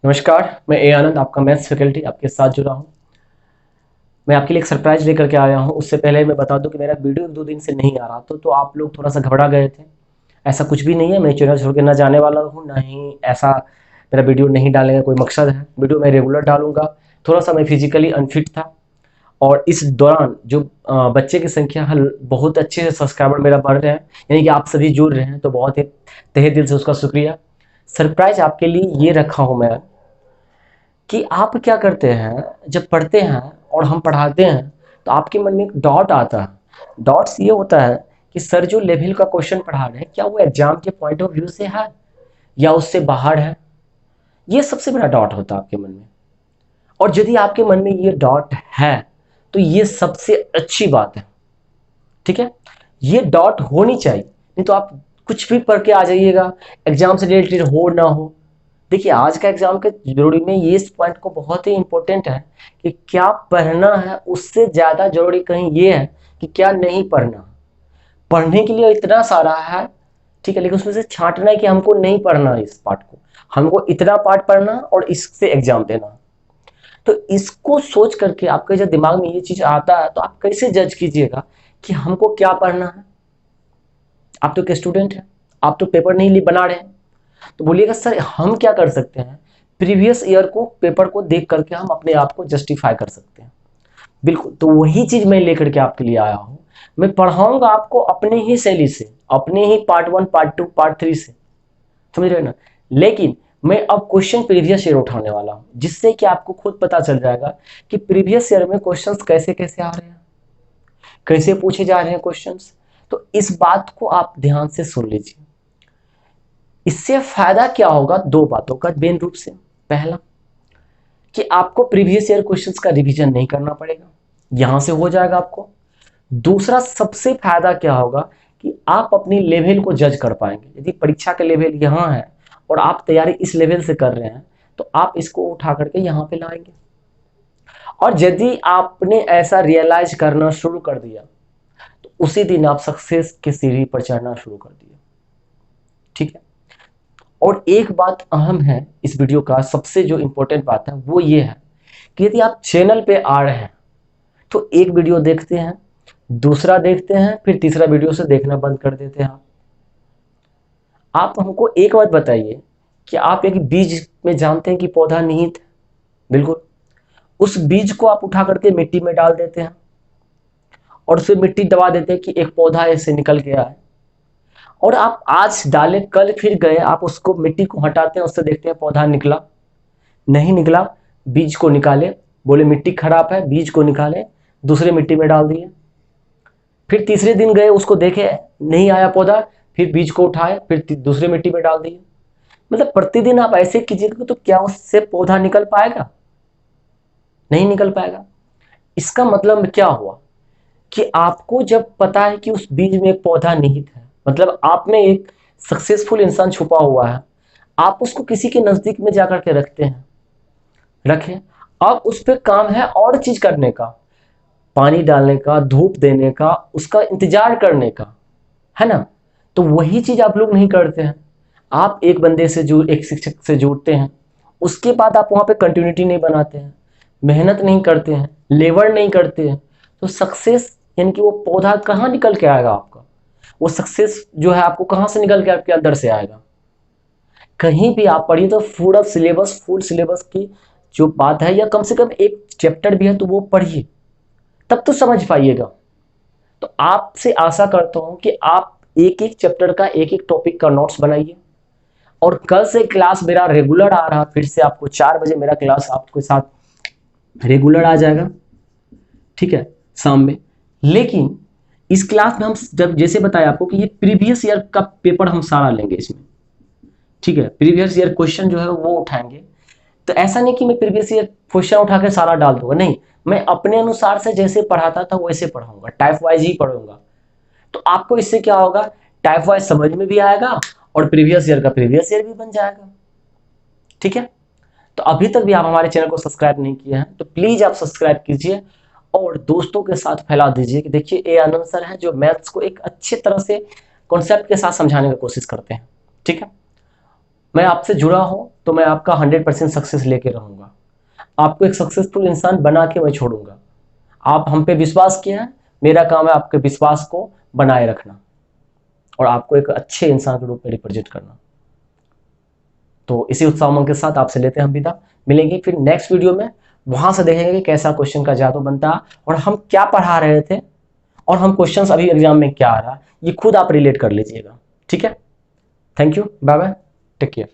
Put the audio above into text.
नमस्कार, मैं ए आनंद आपका मैथ्स फैकल्टी आपके साथ जुड़ा हूँ। मैं आपके लिए एक सरप्राइज लेकर के आया हूँ। उससे पहले मैं बता दूं कि मेरा वीडियो 1-2 दिन से नहीं आ रहा तो आप लोग थोड़ा सा घबरा गए थे। ऐसा कुछ भी नहीं है, मैं चैनल छोड़ के ना जाने वाला हूँ, ना ही ऐसा मेरा वीडियो नहीं डालने का कोई मकसद है। वीडियो मैं रेगुलर डालूंगा। थोड़ा सा मैं फिजिकली अनफिट था और इस दौरान जो बच्चे की संख्या हल बहुत अच्छे से सब्सक्राइबर मेरा बढ़ रहे हैं, यानी कि आप सभी जुड़ रहे हैं, तो बहुत ही तहे दिल से उसका शुक्रिया। सरप्राइज आपके लिए ये रखा हूँ मैं कि आप क्या करते हैं जब पढ़ते हैं और हम पढ़ाते हैं तो आपके मन में एक डॉट आता है। डॉट्स ये होता है कि सर जो लेवल का क्वेश्चन पढ़ा रहे हैं क्या वो एग्जाम के पॉइंट ऑफ व्यू से है या उससे बाहर है। ये सबसे बड़ा डॉट होता है आपके मन में। और यदि आपके मन में ये डॉट है तो ये सबसे अच्छी बात है। ठीक है, ये डॉट होनी चाहिए, नहीं तो आप कुछ भी पढ़ के आ जाइएगा, एग्जाम से रिलेटेड हो ना हो। देखिए आज का एग्जाम के जरूरी में ये इस पॉइंट को बहुत ही इंपॉर्टेंट है कि क्या पढ़ना है, उससे ज्यादा जरूरी कहीं ये है कि क्या नहीं पढ़ना। पढ़ने के लिए इतना सारा है, ठीक है, लेकिन उसमें से छांटना है कि हमको नहीं पढ़ना इस पार्ट को, हमको इतना पार्ट पढ़ना और इससे एग्जाम देना। तो इसको सोच करके आपके जब दिमाग में ये चीज आता है तो आप कैसे जज कीजिएगा कि हमको क्या पढ़ना है। आप तो एक स्टूडेंट हैं, आप तो पेपर नहीं बना रहे हैं, तो बोलिएगा सर हम क्या कर सकते हैं, प्रीवियस ईयर को पेपर को देख करके हम अपने आप को जस्टिफाई कर सकते हैं। बिल्कुल, तो वही चीज मैं लेकर के आपके लिए आया हूं। मैं पढ़ाऊंगा आपको अपने ही शैली से, अपने ही पार्ट 1 पार्ट 2 पार्ट 3 से, समझ रहे हैं ना। लेकिन मैं अब क्वेश्चन प्रीवियस ईयर उठाने वाला हूं, जिससे कि आपको खुद पता चल जाएगा कि प्रीवियस ईयर में क्वेश्चंस कैसे कैसे आ रहे हैं, कैसे पूछे जा रहे हैं क्वेश्चंस। तो इस बात को आप ध्यान से सुन लीजिए। इससे फायदा क्या होगा, दो बातों का मेन रूप से। पहला कि आपको प्रीवियस ईयर क्वेश्चंस का रिवीजन नहीं करना पड़ेगा, यहां से हो जाएगा आपको। दूसरा सबसे फायदा क्या होगा कि आप अपनी लेवल को जज कर पाएंगे। यदि परीक्षा का लेवल यहां है और आप तैयारी इस लेवल से कर रहे हैं तो आप इसको उठा करके यहां पे लाएंगे। और यदि आपने ऐसा रियलाइज करना शुरू कर दिया तो उसी दिन आप सक्सेस की सीढ़ी पर चढ़ना शुरू कर दिए। ठीक है, और एक बात अहम है इस वीडियो का, सबसे जो इंपॉर्टेंट बात है वो ये है कि यदि आप चैनल पे आ रहे हैं तो एक वीडियो देखते हैं, दूसरा देखते हैं, फिर तीसरा वीडियो से देखना बंद कर देते हैं। आप हमको एक बात बताइए कि आप एक बीज में जानते हैं कि पौधा निहित है, बिल्कुल। उस बीज को आप उठा करके मिट्टी में डाल देते हैं और उसमें मिट्टी दबा देते हैं कि एक पौधा ऐसे निकल गया है। और आप आज डाले, कल फिर गए, आप उसको मिट्टी को हटाते हैं, उससे देखते हैं पौधा निकला नहीं निकला। बीज को निकाले, बोले मिट्टी खराब है, बीज को निकाले, दूसरे मिट्टी में डाल दिए। फिर तीसरे दिन गए, उसको देखे नहीं आया पौधा, फिर बीज को उठाए, फिर दूसरे मिट्टी में डाल दिए। मतलब प्रतिदिन आप ऐसे कीजिएगा तो क्या उससे पौधा निकल पाएगा? नहीं निकल पाएगा। इसका मतलब क्या हुआ कि आपको जब पता है कि उस बीज में एक पौधा निहित है, मतलब आप में एक सक्सेसफुल इंसान छुपा हुआ है, आप उसको किसी के नजदीक में जाकर के रखते हैं, रखें। अब उस पर काम है और चीज करने का, पानी डालने का, धूप देने का, उसका इंतजार करने का, है ना। तो वही चीज आप लोग नहीं करते हैं। आप एक बंदे से जुड़, एक शिक्षक से जुड़ते हैं, उसके बाद आप वहां पे कंटिन्यूटी नहीं बनाते हैं, मेहनत नहीं करते हैं, लेबर नहीं करते हैं, तो सक्सेस यानी कि वो पौधा कहाँ निकल के आएगा आपका, वो सक्सेस जो है आपको कहाँ से निकल के आपके अंदर से आएगा। कहीं भी आप पढ़िए तो पूरा सिलेबस, फुल सिलेबस की जो बात है, या कम से कम एक चैप्टर भी है तो वो पढ़िए, तब तो समझ पाइएगा। तो आपसे आशा करता हूं कि आप एक एक चैप्टर का, एक एक टॉपिक का नोट्स बनाइए। और कल से क्लास मेरा रेगुलर आ रहा, फिर से आपको 4 बजे मेरा क्लास आपके साथ रेगुलर आ जाएगा, ठीक है, शाम में। लेकिन इस क्लास में हम जब जैसे बताया आपको कि ये प्रीवियस ईयर का पेपर हम सारा लेंगे इसमें, ठीक है, प्रीवियस ईयर क्वेश्चन जो है वो उठाएंगे। तो ऐसा नहीं कि मैं प्रीवियस ईयर क्वेश्चन उठा के सारा डाल दूंगा, नहीं, मैं अपने अनुसार से जैसे पढ़ाता था वैसे पढ़ाऊंगा, टाइप वाइज ही पढ़ूंगा। तो आपको इससे क्या होगा, टाइप वाइज समझ में भी आएगा और प्रीवियस ईयर का प्रीवियस ईयर भी बन जाएगा। ठीक है, तो अभी तक भी आप हमारे चैनल को सब्सक्राइब नहीं किए हैं तो प्लीज आप सब्सक्राइब कीजिए और दोस्तों के साथ फैला दीजिए कि देखिए ए आनंद सर है जो मैथ्स को एक अच्छे तरह से कॉन्सेप्ट के साथ समझाने की कोशिश करते हैं। ठीक है, मैं आपसे जुड़ा हूं, तो मैं आपका 100% सक्सेस लेके रहूँगा। आपको एक सक्सेसफुल इंसान बना के मैं छोड़ूंगा। आप हम पे विश्वास किया है, मेरा काम है आपके विश्वास को बनाए रखना और आपको एक अच्छे इंसान के रूप में रिप्रेजेंट करना। तो इसी उत्साह उमंग के साथ आपसे लेते हैं हम विदा। मिलेंगे फिर नेक्स्ट वीडियो में, वहां से देखेंगे कि कैसा क्वेश्चन का जादू बनता है और हम क्या पढ़ा रहे थे और हम क्वेश्चंस अभी एग्जाम में क्या आ रहा है, ये खुद आप रिलेट कर लीजिएगा। ठीक है, thank you, bye bye, take care.